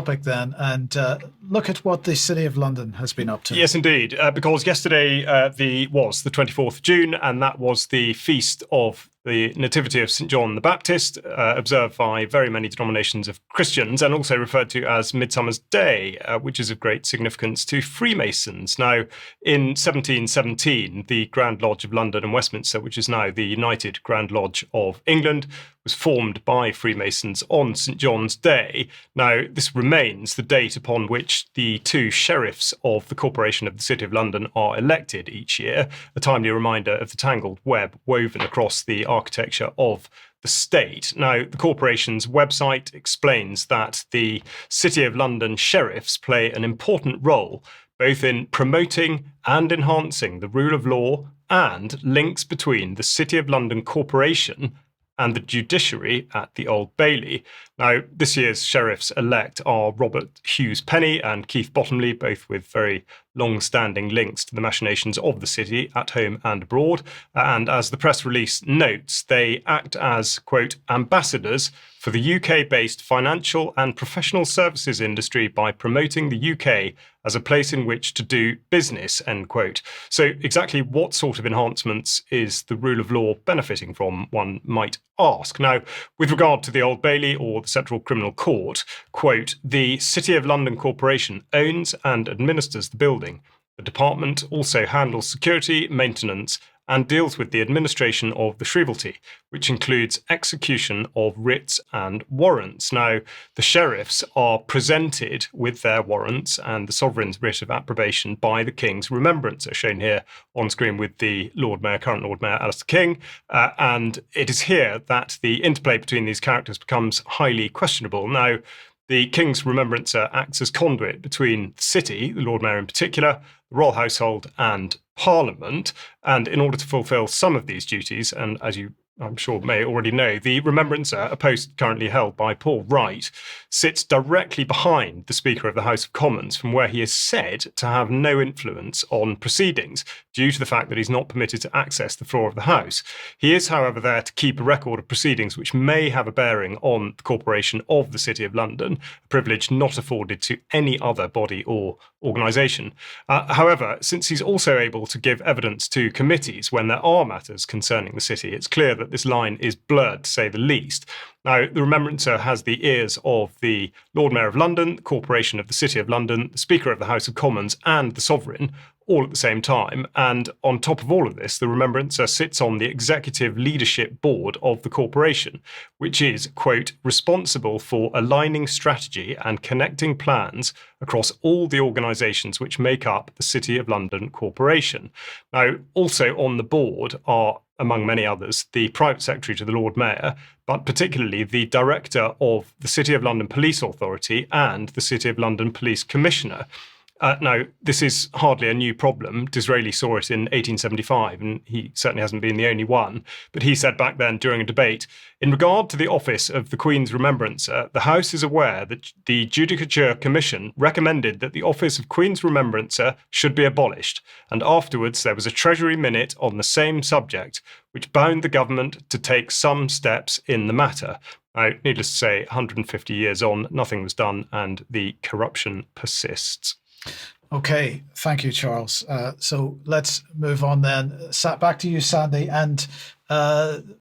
topic then and look at what the City of London has been up to. Yes, indeed, because yesterday was the 24th of June, and that was the feast of the Nativity of St. John the Baptist, observed by very many denominations of Christians, and also referred to as Midsummer's Day, which is of great significance to Freemasons. Now, in 1717, the Grand Lodge of London and Westminster, which is now the United Grand Lodge of England, was formed by Freemasons on St. John's Day. Now, this remains the date upon which the two sheriffs of the Corporation of the City of London are elected each year, a timely reminder of the tangled web woven across the architecture of the state. Now, the corporation's website explains that the City of London sheriffs play an important role both in promoting and enhancing the rule of law and links between the City of London Corporation and the judiciary at the Old Bailey. Now, this year's sheriffs-elect are Robert Hughes Penny and Keith Bottomley, both with very long-standing links to the machinations of the city at home and abroad. And as the press release notes, they act as, quote, ambassadors for the UK-based financial and professional services industry by promoting the UK as a place in which to do business, end quote. So exactly what sort of enhancements is the rule of law benefiting from, one might ask. Now, with regard to the Old Bailey or the Central Criminal Court, quote, the City of London Corporation owns and administers the building. The department also handles security, maintenance, and deals with the administration of the shrievalty, which includes execution of writs and warrants. Now, the sheriffs are presented with their warrants and the sovereign's writ of approbation by the King's Remembrancer, shown here on screen with the Lord Mayor, current Lord Mayor Alistair King. And it is here that the interplay between these characters becomes highly questionable. Now, the King's Remembrancer acts as conduit between the city, the Lord Mayor in particular, the royal household, and Parliament. And in order to fulfil some of these duties, and as you I'm sure may already know, the Remembrancer, a post currently held by Paul Wright, sits directly behind the Speaker of the House of Commons, from where he is said to have no influence on proceedings, due to the fact that he's not permitted to access the floor of the House. He is, however, there to keep a record of proceedings which may have a bearing on the corporation of the City of London, a privilege not afforded to any other body or organisation. However, since he's also able to give evidence to committees when there are matters concerning the city, it's clear that this line is blurred, to say the least. Now, the Remembrancer has the ears of the Lord Mayor of London, the Corporation of the City of London, the Speaker of the House of Commons, and the Sovereign, all at the same time. And on top of all of this, the Remembrancer sits on the executive leadership board of the corporation, which is, quote, responsible for aligning strategy and connecting plans across all the organisations which make up the City of London Corporation. Now, also on the board are, among many others, the Private Secretary to the Lord Mayor, but particularly the Director of the City of London Police Authority and the City of London Police Commissioner. Now, this is hardly a new problem. Disraeli saw it in 1875, and he certainly hasn't been the only one. But he said back then during a debate, in regard to the office of the Queen's Remembrancer, the House is aware that the Judicature Commission recommended that the office of Queen's Remembrancer should be abolished, and afterwards there was a Treasury minute on the same subject, which bound the government to take some steps in the matter. Now, needless to say, 150 years on, nothing was done, and the corruption persists. Okay, thank you, Charles. So let's move on then. Back to you, Sandy. And